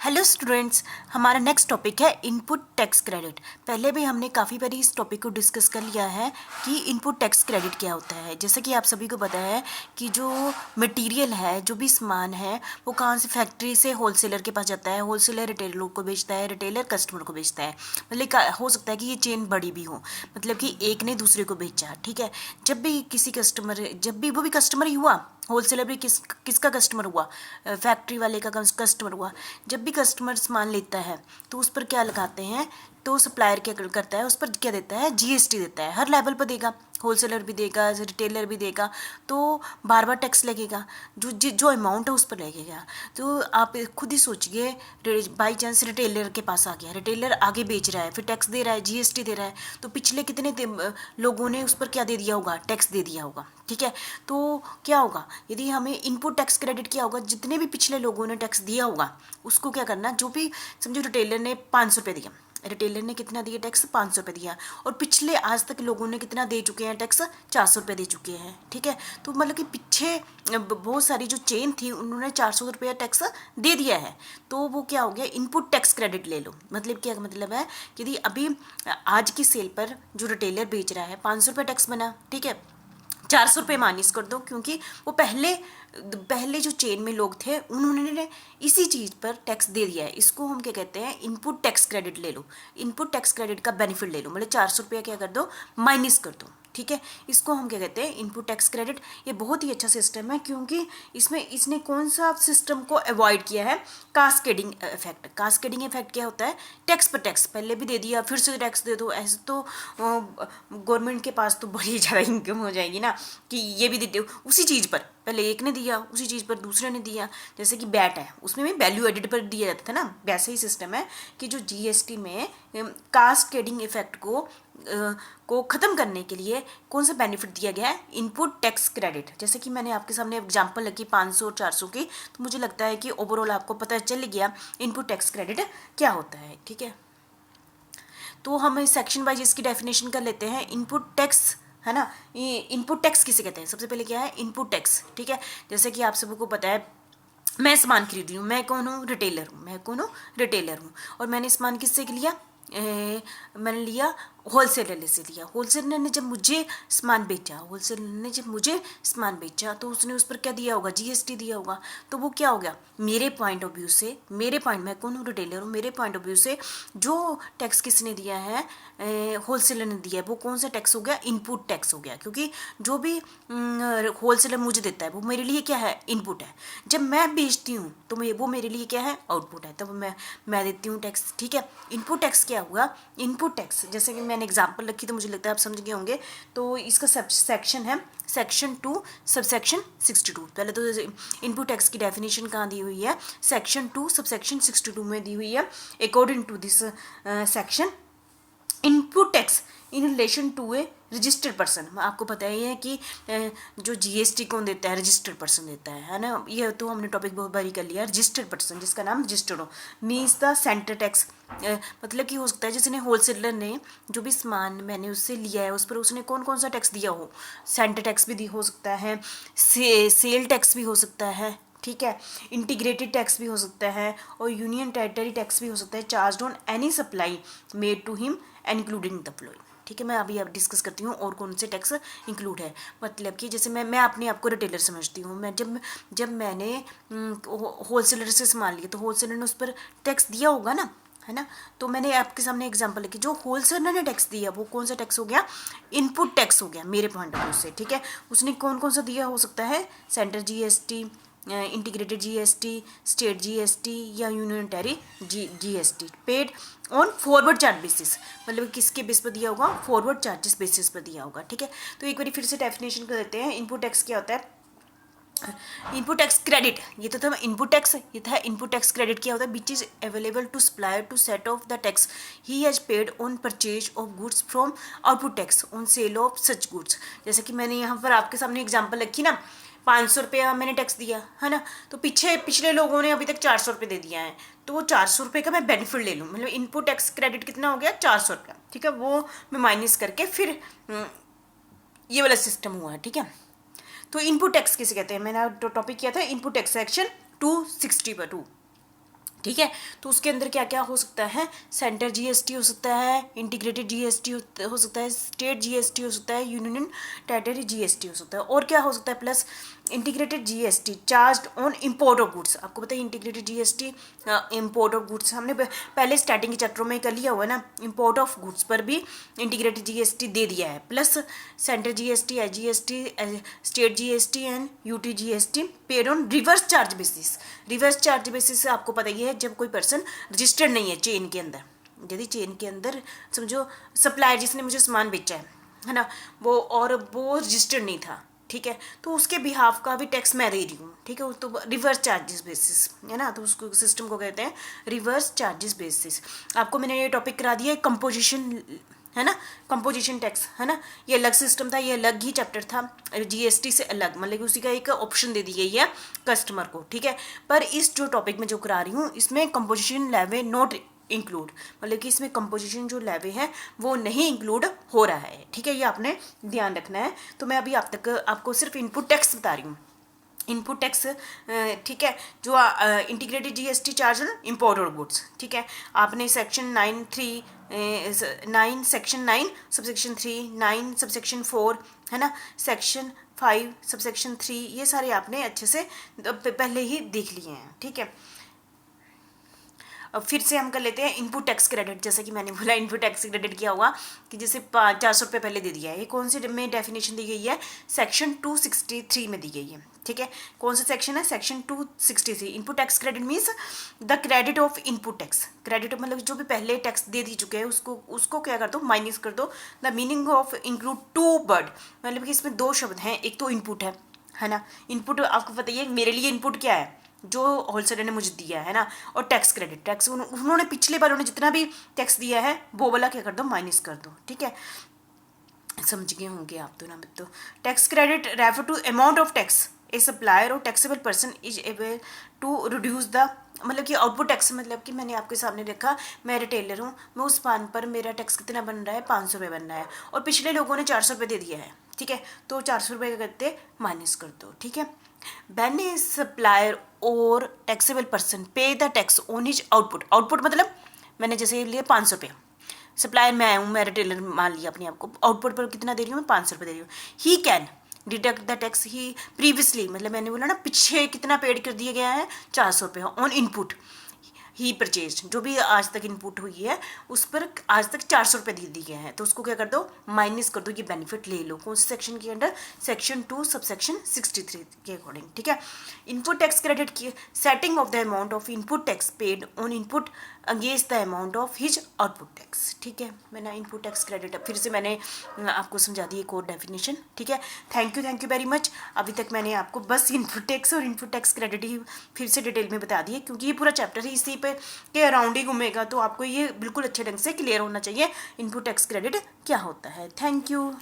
Hello students, हमारा next topic है input tax credit. पहले भी हमने काफ़ी बार इस टॉपिक को डिस्कस कर लिया है कि इनपुट टैक्स क्रेडिट क्या होता है। जैसे कि आप सभी को पता है कि जो मटेरियल है, जो भी सामान है, वो कहाँ से फैक्ट्री से होलसेलर के पास जाता है, होलसेलर रिटेलर को बेचता है, रिटेलर कस्टमर को बेचता है। मतलब हो सकता है कि ये चेन बड़ी भी हो, मतलब कि एक ने दूसरे को बेचा। ठीक है, जब भी किसी कस्टमर, जब भी वो भी कस्टमर ही हुआ, होलसेलर भी किसका कस्टमर हुआ, फैक्ट्री वाले का कस्टमर हुआ। जब भी कस्टमर सामान लेता है तो उस पर क्या लगाते हैं, तो सप्लायर क्या करता है, उस पर क्या देता है, जीएसटी देता है। हर लेवल पर देगा, होलसेलर भी देगा, रिटेलर भी देगा, तो बार बार टैक्स लगेगा, जो अमाउंट है उस पर लगेगा। तो आप खुद ही सोचिए, बाई चांस रिटेलर के पास आ गया, रिटेलर आगे बेच रहा है, फिर टैक्स दे रहा है, जीएसटी दे रहा है, तो पिछले कितने लोगों ने उस पर क्या दे दिया होगा, टैक्स दे दिया होगा। ठीक है, तो क्या होगा, यदि हमें इनपुट टैक्स क्रेडिट किया होगा, जितने भी पिछले लोगों ने टैक्स दिया होगा उसको क्या करना, जो भी समझो रिटेलर ने 500 रुपये दिया, रिटेलर ने कितना दिया टैक्स, 500 रुपये दिया, और पिछले आज तक लोगों ने कितना दे चुके हैं टैक्स, 400 रुपये दे चुके हैं। ठीक है, तो मतलब कि पीछे बहुत सारी जो चेन थी उन्होंने 400 रुपया टैक्स दे दिया है, तो वो क्या हो गया, इनपुट टैक्स क्रेडिट ले लो। मतलब क्या मतलब है, यदि अभी आज की सेल पर जो रिटेलर बेच रहा है 500 रुपये टैक्स बना, ठीक है, 400 रुपये माइनस कर दो, क्योंकि वो पहले जो चेन में लोग थे उन्होंने इसी चीज़ पर टैक्स दे दिया है। इसको हम क्या कहते हैं, इनपुट टैक्स क्रेडिट ले लो, इनपुट टैक्स क्रेडिट का बेनिफिट ले लो, मतलब 400 रुपया क्या कर दो, माइनस कर दो। ठीक है, इसको हम क्या कहते हैं, इनपुट टैक्स क्रेडिट। ये बहुत ही अच्छा सिस्टम है, क्योंकि इसने कौन सा सिस्टम को अवॉइड किया है, कास्केडिंग इफेक्ट। कास्केडिंग इफेक्ट क्या होता है, टैक्स पर टैक्स, पहले भी दे दिया फिर से टैक्स दे दो, ऐसे तो गवर्नमेंट के पास तो बड़ी ज़्यादा इनकम हो जाएगी ना, कि ये भी देते हो उसी चीज़ पर, पहले एक ने दिया उसी चीज़ पर दूसरे ने दिया। जैसे कि बैट है, उसमें भी वैल्यू एडिड पर दिया जाता था ना, वैसा ही सिस्टम है कि जो जीएसटी में कास्केडिंग इफेक्ट को ख़त्म करने के लिए कौन सा बेनिफिट दिया गया है, इनपुट टैक्स क्रेडिट। जैसे कि मैंने आपके सामने एग्जांपल रखी 500 और 400 की, तो मुझे लगता है कि ओवरऑल आपको पता चल गया इनपुट टैक्स क्रेडिट क्या होता है। ठीक है, तो हम सेक्शन वाइज इसकी डेफिनेशन कर लेते हैं। इनपुट टैक्स है ना, ये इनपुट टैक्स किसे कहते हैं, सबसे पहले क्या है, इनपुट टैक्स। ठीक है, जैसे कि आप सबको पता है, मैं सामान खरीद रही हूँ, मैं कौन हूँ, रिटेलर हूँ, मैं कौन हूँ, रिटेलर हूँ, और मैंने सामान किससे लिया, मैंने लिया होलसेलर से लिया। होलसेलर ने जब मुझे सामान बेचा, होलसेलर ने जब मुझे सामान बेचा, तो उसने उस पर क्या दिया होगा, जीएसटी दिया होगा। तो वो क्या हो गया, मेरे पॉइंट ऑफ व्यू से, मेरे पॉइंट, मैं कौन हूँ, रिटेलर हूँ, मेरे पॉइंट ऑफ व्यू से जो टैक्स किसने दिया है, होलसेलर ने दिया है, वो कौन सा टैक्स हो गया, इनपुट टैक्स हो गया। क्योंकि जो भी होलसेलर मुझे देता है वो मेरे लिए क्या है, इनपुट है। जब मैं बेचती हूँ तो वो मेरे लिए क्या है, आउटपुट है, तब मैं देती हूँ टैक्स। ठीक है, इनपुट टैक्स क्या हुआ, इनपुट टैक्स, जैसे कि मैंने एग्जांपल रखी तो मुझे लगता है आप समझ गए होंगे। तो इसका सेक्शन है सेक्शन 2 सबसेक्शन 62। पहले तो इनपुट टैक्स की डेफिनेशन कहाँ दी हुई है, सेक्शन 2 सबसेक्शन 62 में दी हुई है। According to this section, input tax in relation to a registered person. आपको पता ही है कि जो जीएसटी कौन देता है, रजिस्टर्ड पर्सन देता है ना। ये तो हमने टॉपिक बहुत बारी कर लिया, रजिस्टर्ड पर्सन जिसका नाम रजिस्टर्ड हो, मीन्स द सेंटर टैक्स। मतलब कि हो सकता है जिसने होलसेलर ने जो भी सामान मैंने उससे लिया है उस पर उसने कौन कौन सा टैक्स दिया हो, सेंटर टैक्स भी हो सकता है, सेल टैक्स भी हो सकता है, ठीक है, इंटीग्रेटेड टैक्स भी हो सकता है, और यूनियन टेरिटरी टैक्स भी हो सकता है, charge on any supply made to him including the flowing. ठीक है, मैं अभी अब डिस्कस करती हूँ और कौन से टैक्स इंक्लूड है। मतलब कि जैसे मैं अपने आप को रिटेलर समझती हूँ, मैं जब मैंने होलसेलर से सामान लिया तो होलसेलर ने उस पर टैक्स दिया होगा ना, है ना। तो मैंने आपके सामने एग्जांपल लिखी, जो होलसेलर ने टैक्स दिया वो कौन सा टैक्स हो गया, इनपुट टैक्स हो गया मेरे पॉइंट ऑफ व्यू से। ठीक है, उसने कौन कौन सा दिया, हो सकता है centre GST, integrated GST, state GST, या union territory GST paid on forward charge basis. मतलब किसके बेस पर दिया होगा, फॉरवर्ड चार्जेस बेसिस पर दिया होगा। ठीक है, तो एक बार फिर से डेफिनेशन कर देते हैं। इनपुट टैक्स क्या होता है, इनपुट टैक्स क्रेडिट, ये तो था इनपुट टैक्स, ये था इनपुट टैक्स क्रेडिट क्या होता है, which is available to supplier to set off the tax he has paid on purchase of goods from output tax on sale of such goods. जैसे कि मैंने यहाँ पर आपके सामने एग्जाम्पल रखी ना, 500 रुपया मैंने टैक्स दिया है ना, तो पिछले लोगों ने अभी तक 400 रुपये दे दिया है, तो वो 400 रुपये का मैं बेनिफिट ले लूँ, मतलब इनपुट टैक्स क्रेडिट कितना हो गया, 400 रुपया। ठीक है, वो मैं माइनस करके फिर ये वाला सिस्टम हुआ है। ठीक है, तो इनपुट टैक्स किसे कहते हैं, मैंने टॉपिक किया था इनपुट टैक्स सेक्शन 262 ठीक है। तो उसके अंदर क्या क्या हो सकता है, सेंटर जीएसटी हो सकता है, इंटीग्रेटेड जीएसटी हो सकता है, स्टेट जीएसटी हो सकता है, यूनियन टेरिटरी जीएसटी हो सकता है, और क्या हो सकता है plus integrated GST charged on import of goods. आपको पता है integrated GST import of goods हमने पहले स्टार्टिंग के चैप्टरों में कर लिया हुआ है ना, इम्पोर्ट ऑफ गुड्स पर भी इंटीग्रेटेड जीएसटी दे दिया है, plus centre GST, SGST, state GST and UT GST paid on reverse charge basis. Reverse charge basis आपको पता ही है जब कोई पर्सन रजिस्टर्ड नहीं है चेन के अंदर, यदि चेन के अंदर समझो सप्लायर जिसने मुझे सामान बेचा है ना, वो रजिस्टर्ड नहीं था, ठीक है, तो उसके बिहाफ का भी टैक्स मैं दे रही हूँ, ठीक है, तो रिवर्स चार्जेस बेसिस है ना, तो उसको सिस्टम को कहते हैं रिवर्स चार्जेस बेसिस। आपको मैंने ये टॉपिक करा दिया है कंपोजिशन, है ना, कंपोजिशन टैक्स, है ना, ये अलग सिस्टम था, ये अलग ही चैप्टर था, जीएसटी से अलग, मतलब कि उसी का एक ऑप्शन दे दी गई है कस्टमर को, ठीक है। पर इस जो टॉपिक में जो करा रही हूँ इसमें कंपोजिशन लेवे नॉट इंक्लूड, मतलब कि इसमें कंपोजिशन जो लेवे है वो नहीं इंक्लूड हो रहा है, ठीक है, ये आपने ध्यान रखना है। तो मैं अभी आपको सिर्फ इनपुट टैक्स बता रही हूँ, इनपुट टैक्स, ठीक है, जो इंटीग्रेटेड जीएसटी चार्ज इम्पोर्ट और गुड्स, ठीक है, आपने सेक्शन 9 सेक्शन 9 सबसेक्शन 3, 9 सबसेक्शन 4, है ना, सेक्शन 5 सबसेक्शन 3, ये सारे आपने अच्छे से पहले ही देख लिए हैं, ठीक है। अब फिर से हम कर लेते हैं इनपुट टैक्स क्रेडिट। जैसे कि मैंने बोला इनपुट टैक्स क्रेडिट क्या हुआ कि जैसे 400 रुपये पहले दे दिया है, ये कौन सी में डेफिनेशन दी गई है, सेक्शन 263 में दी गई है, ठीक है, कौन सा सेक्शन है, section 263। Input tax credit means the credit of input tax, credit मतलब जो भी पहले टैक्स दे दी चुके हैं उसको क्या कर दो, माइनस कर दो। The meaning of include to word, मतलब कि इसमें दो शब्द हैं, एक तो इनपुट है ना, इनपुट आपको बताइए मेरे लिए इनपुट क्या है, जो होलसेलर ने मुझे दिया है ना, और टैक्स क्रेडिट, टैक्स उन्होंने पिछले बार उन्होंने जितना भी टैक्स दिया है वो वाला क्या कर दो, माइनस कर दो, ठीक है, समझ गए होंगे आप तो ना। तो tax credit refer to amount of tax a supplier और taxable person is able to reduce the, मतलब कि आउटपुट टैक्स, मतलब कि मैंने आपके सामने रखा, मैं रिटेलर हूँ, मैं उस पान पर मेरा टैक्स कितना बन रहा है, 500 रुपये बन रहा है, और पिछले लोगों ने 400 रुपये दे दिया है, ठीक है, तो 400 रुपये का करते माइनस कर दो, ठीक है। When a supplier or taxable person pay the tax on his output, output मतलब मैंने जैसे लिया 500 रुपये, सप्लायर मैं हूँ, मैं रिटेलर मान लिया अपने आप को, आउटपुट पर कितना दे रही हूँ मैं, 500 रुपये दे रही हूँ, he can deduct the tax he previously, मतलब मैंने बोला ना पीछे कितना पेड कर दिया गया है, 400 रुपये ऑन इनपुट ही परचेज, जो भी आज तक इनपुट हुई है उस पर आज तक 400 रुपये दे दिए गए हैं, तो उसको क्या कर दो, माइनस कर दो, ये बेनिफिट ले लो, कौन से सेक्शन के अंडर, सेक्शन 2 सबसेक्शन 63 के अकॉर्डिंग, ठीक है। इनपुट टैक्स क्रेडिट की setting of the amount of input tax paid on input against the amount of his output tax, ठीक है। मैंने इनपुट टैक्स क्रेडिट फिर से मैंने आपको समझा दी एक और डेफिनेशन, ठीक है। Thank you very much. अभी तक मैंने आपको बस इनपुट टैक्स और इनपुट टैक्स क्रेडिट ही फिर से डिटेल में बता दिए, क्योंकि ये पूरा चैप्टर ही इसी पे के अराउंड ही घूमेगा, तो आपको ये बिल्कुल अच्छे ढंग से क्लियर होना चाहिए इनपुट टैक्स क्रेडिट क्या होता है। Thank you.